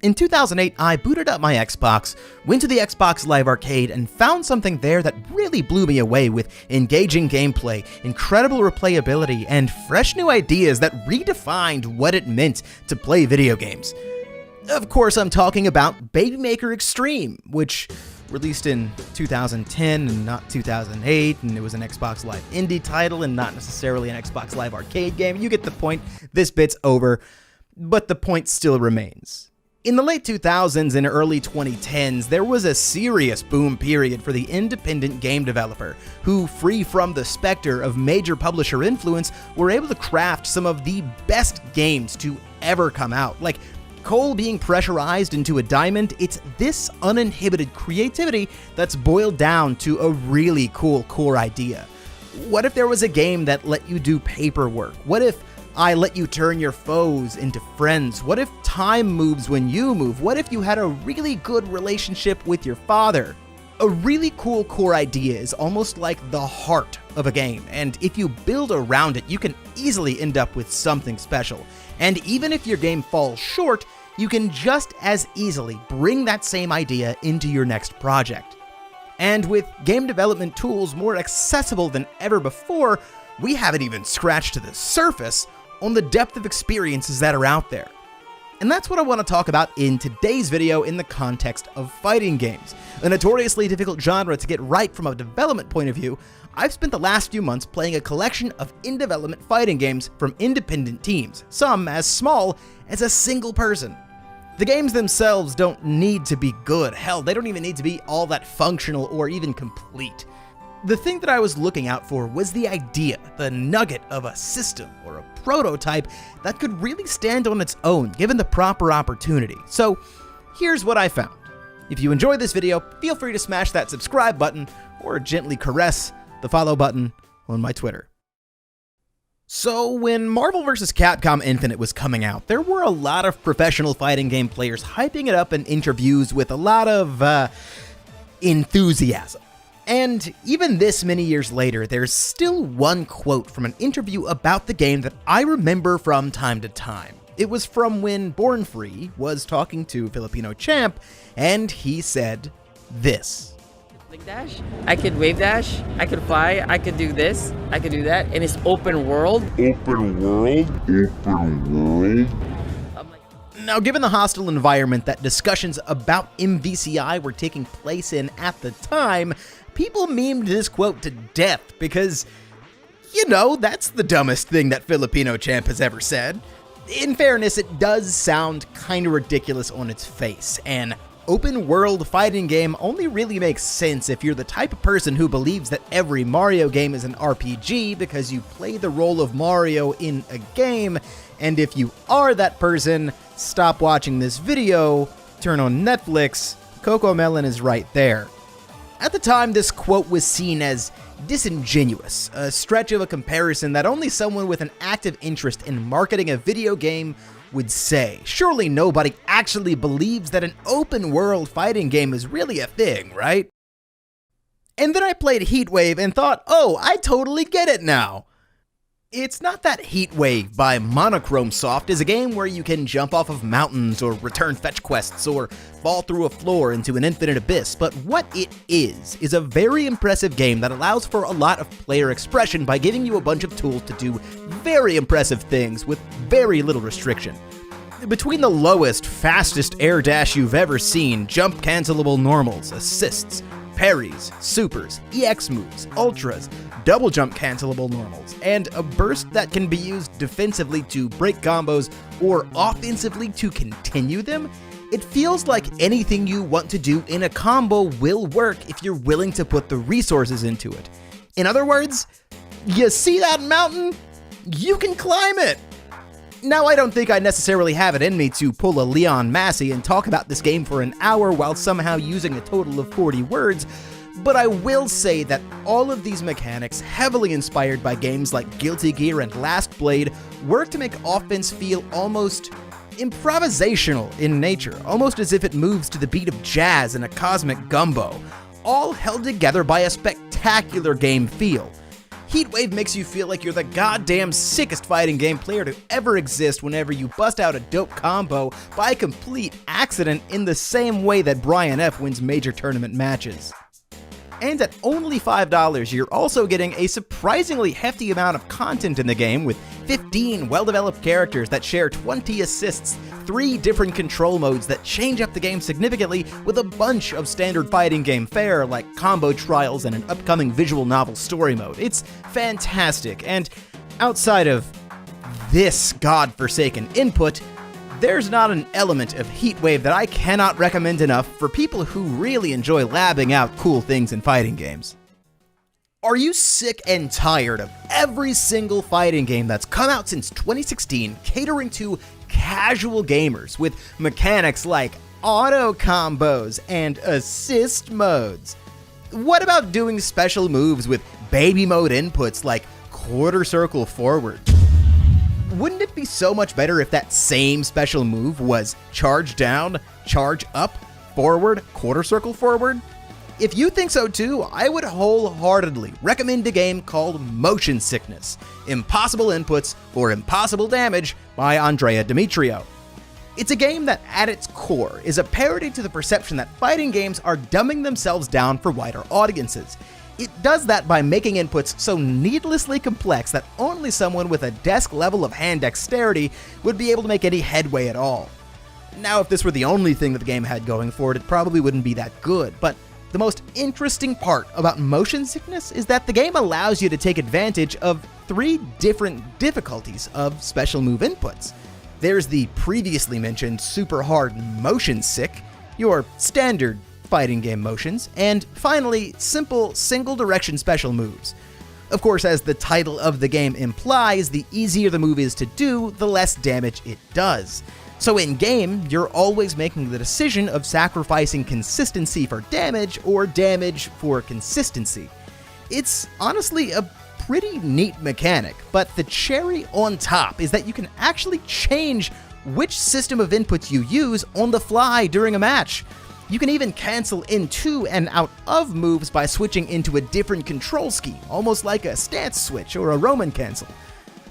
In 2008, I booted up my Xbox, went to the Xbox Live Arcade, and found something there that really blew me away with engaging gameplay, incredible replayability, and fresh new ideas that redefined what it meant to play video games. Of course, I'm talking about Baby Maker Extreme, which released in 2010 and not 2008, and it was an Xbox Live Indie title and not necessarily an Xbox Live Arcade game. You get the point. This bit's over, but the point still remains. In the late 2000s and early 2010s, there was a serious boom period for the independent game developer, who, free from the specter of major publisher influence, were able to craft some of the best games to ever come out. Like coal being pressurized into a diamond, it's this uninhibited creativity that's boiled down to a really cool core idea. What if there was a game that let you do paperwork? What if I let you turn your foes into friends? What if time moves when you move? What if you had a really good relationship with your father? A really cool core idea is almost like the heart of a game, and if you build around it, you can easily end up with something special. And even if your game falls short, you can just as easily bring that same idea into your next project. And with game development tools more accessible than ever before, we haven't even scratched the surface on the depth of experiences that are out there. And that's what I want to talk about in today's video in the context of fighting games. A notoriously difficult genre to get right from a development point of view, I've spent the last few months playing a collection of in-development fighting games from independent teams, some as small as a single person. The games themselves don't need to be good. Hell, they don't even need to be all that functional or even complete. The thing that I was looking out for was the idea, the nugget of a system or a prototype that could really stand on its own given the proper opportunity. So here's what I found. If you enjoyed this video, feel free to smash that subscribe button or gently caress the follow button on my Twitter. So when Marvel vs. Capcom Infinite was coming out, there were a lot of professional fighting game players hyping it up in interviews with a lot of enthusiasm. And even this many years later, there's still one quote from an interview about the game that I remember from time to time. It was from when Born Free was talking to Filipino Champ, and he said this. Link dash, I could wave dash, I could fly, I could do this, I could do that, and it's open world. Now, given the hostile environment that discussions about MVCI were taking place in at the time, people memed this quote to death because, you know, that's the dumbest thing that Filipino Champ has ever said. In fairness, it does sound kinda ridiculous on its face, and open world fighting game only really makes sense if you're the type of person who believes that every Mario game is an RPG because you play the role of Mario in a game, and if you are that person, stop watching this video, turn on Netflix, CoComelon is right there. At the time, this quote was seen as disingenuous, a stretch of a comparison that only someone with an active interest in marketing a video game would say. Surely nobody actually believes that an open-world fighting game is really a thing, right? And then I played Heatwave and thought, oh, I totally get it now. It's not that Heatwave by Monochrome Soft is a game where you can jump off of mountains or return fetch quests or fall through a floor into an infinite abyss, but what it is a very impressive game that allows for a lot of player expression by giving you a bunch of tools to do very impressive things with very little restriction. Between the lowest, fastest air dash you've ever seen, jump cancelable normals, assists, parries, supers, EX moves, ultras, double jump cancelable normals, and a burst that can be used defensively to break combos or offensively to continue them, it feels like anything you want to do in a combo will work if you're willing to put the resources into it. In other words, you see that mountain? You can climb it! Now, I don't think I necessarily have it in me to pull a Leon Massey and talk about this game for an hour while somehow using a total of 40 words, but I will say that all of these mechanics, heavily inspired by games like Guilty Gear and Last Blade, work to make offense feel almost improvisational in nature, almost as if it moves to the beat of jazz in a cosmic gumbo, all held together by a spectacular game feel. Heatwave makes you feel like you're the goddamn sickest fighting game player to ever exist whenever you bust out a dope combo by complete accident in the same way that Brian F. wins major tournament matches. And at only $5, you're also getting a surprisingly hefty amount of content in the game with 15 well-developed characters that share 20 assists, 3 different control modes that change up the game significantly with a bunch of standard fighting game fare like combo trials and an upcoming visual novel story mode. It's fantastic, and outside of this godforsaken input, there's not an element of Heatwave that I cannot recommend enough for people who really enjoy labbing out cool things in fighting games. Are you sick and tired of every single fighting game that's come out since 2016 catering to casual gamers with mechanics like auto combos and assist modes? What about doing special moves with baby mode inputs like quarter circle forward? Wouldn't it be so much better if that same special move was charge down, charge up, forward, quarter circle forward? If you think so too, I would wholeheartedly recommend a game called Motion Sickness: Impossible Inputs for Impossible Damage by Andrea Demetrio. It's a game that at its core is a parody to the perception that fighting games are dumbing themselves down for wider audiences. It does that by making inputs so needlessly complex that only someone with a desk level of hand dexterity would be able to make any headway at all. Now, if this were the only thing that the game had going for it probably wouldn't be that good, but the most interesting part about Motion Sickness is that the game allows you to take advantage of 3 different difficulties of special move inputs. There's the previously mentioned super hard Motion Sick, your standard fighting game motions, and finally, simple single-direction special moves. Of course, as the title of the game implies, the easier the move is to do, the less damage it does. So in-game, you're always making the decision of sacrificing consistency for damage or damage for consistency. It's honestly a pretty neat mechanic, but the cherry on top is that you can actually change which system of inputs you use on the fly during a match. You can even cancel into and out of moves by switching into a different control scheme, almost like a stance switch or a Roman cancel.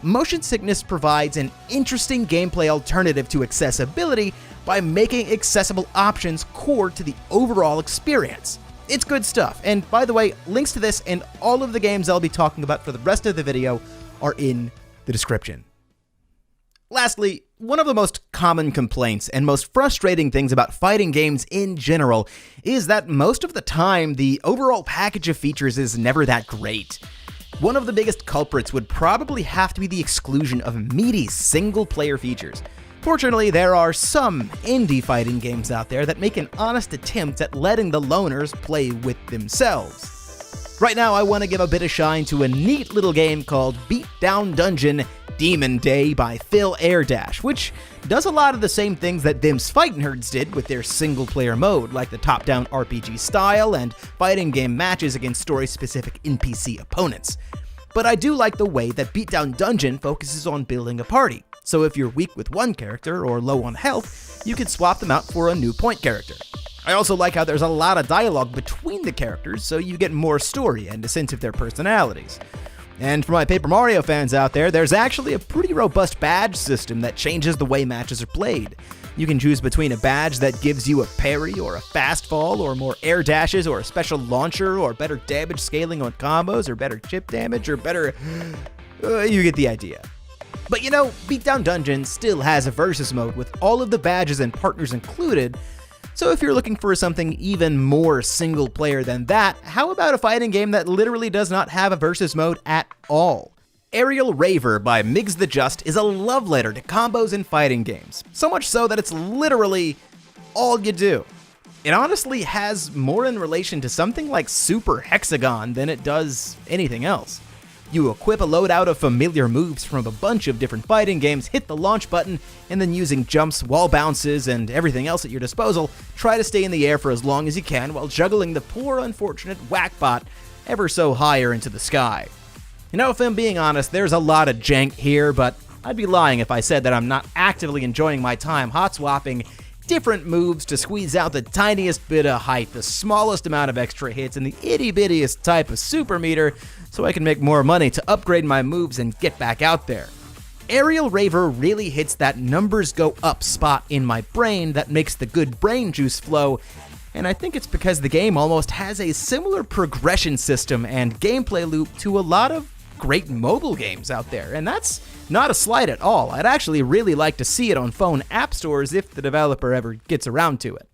Motion Sickness provides an interesting gameplay alternative to accessibility by making accessible options core to the overall experience. It's good stuff, and by the way, links to this and all of the games I'll be talking about for the rest of the video are in the description. Lastly, one of the most common complaints and most frustrating things about fighting games in general is that most of the time the overall package of features is never that great. One of the biggest culprits would probably have to be the exclusion of meaty single-player features. Fortunately, there are some indie fighting games out there that make an honest attempt at letting the loners play with themselves. Right now, I want to give a bit of shine to a neat little game called Beatdown Dungeon Demon Day by Phil Airdash, which does a lot of the same things that Them's Fight Nerds did with their single-player mode, like the top-down RPG style and fighting game matches against story-specific NPC opponents. But I do like the way that Beatdown Dungeon focuses on building a party, so if you're weak with one character or low on health, you can swap them out for a new point character. I also like how there's a lot of dialogue between the characters, so you get more story and a sense of their personalities. And for my Paper Mario fans out there, there's actually a pretty robust badge system that changes the way matches are played. You can choose between a badge that gives you a parry or a fast fall or more air dashes or a special launcher or better damage scaling on combos or better chip damage or better... you get the idea. But you know, Beatdown Dungeon still has a versus mode with all of the badges and partners included, so if you're looking for something even more single player than that, how about a fighting game that literally does not have a versus mode at all? Aerial Raver by Migs the Just is a love letter to combos in fighting games, so much so that it's literally all you do. It honestly has more in relation to something like Super Hexagon than it does anything else. You equip a loadout of familiar moves from a bunch of different fighting games, hit the launch button, and then using jumps, wall bounces, and everything else at your disposal, try to stay in the air for as long as you can while juggling the poor unfortunate whackbot ever so higher into the sky. You know, if I'm being honest, there's a lot of jank here, but I'd be lying if I said that I'm not actively enjoying my time hot-swapping different moves to squeeze out the tiniest bit of height, the smallest amount of extra hits, and the itty-bittiest type of super meter so I can make more money to upgrade my moves and get back out there. Aerial Raver really hits that numbers go up spot in my brain that makes the good brain juice flow, and I think it's because the game almost has a similar progression system and gameplay loop to a lot of great mobile games out there, and that's not a slight at all. I'd actually really like to see it on phone app stores if the developer ever gets around to it.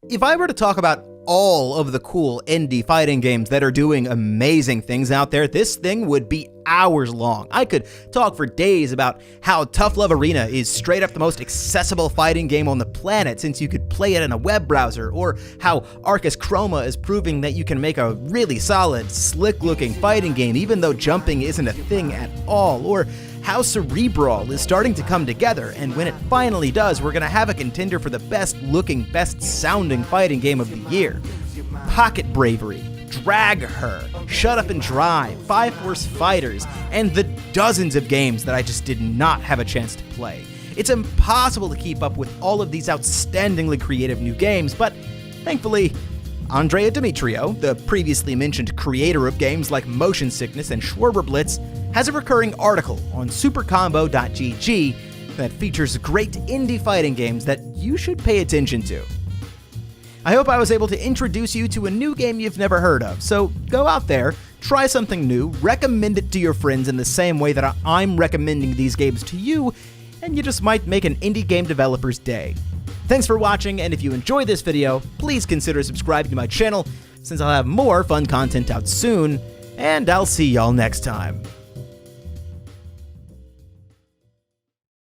If I were to talk about all of the cool indie fighting games that are doing amazing things out there, this thing would be hours long. I could talk for days about how Tough Love Arena is straight up the most accessible fighting game on the planet since you could play it in a web browser, or how Arcus Chroma is proving that you can make a really solid, slick-looking fighting game even though jumping isn't a thing at all, or how Cerebral is starting to come together, and when it finally does, we're gonna have a contender for the best-looking, best-sounding fighting game of the year. Pocket Bravery, Drag Her, Shut Up and Drive, 5 Force Fighters, and the dozens of games that I just did not have a chance to play. It's impossible to keep up with all of these outstandingly creative new games, but thankfully, Andrea Demetrio, the previously mentioned creator of games like Motion Sickness and Schwerber Blitz, has a recurring article on supercombo.gg that features great indie fighting games that you should pay attention to. I hope I was able to introduce you to a new game you've never heard of, so go out there, try something new, recommend it to your friends in the same way that I'm recommending these games to you, and you just might make an indie game developer's day. Thanks for watching, and if you enjoyed this video, please consider subscribing to my channel, since I'll have more fun content out soon, and I'll see y'all next time.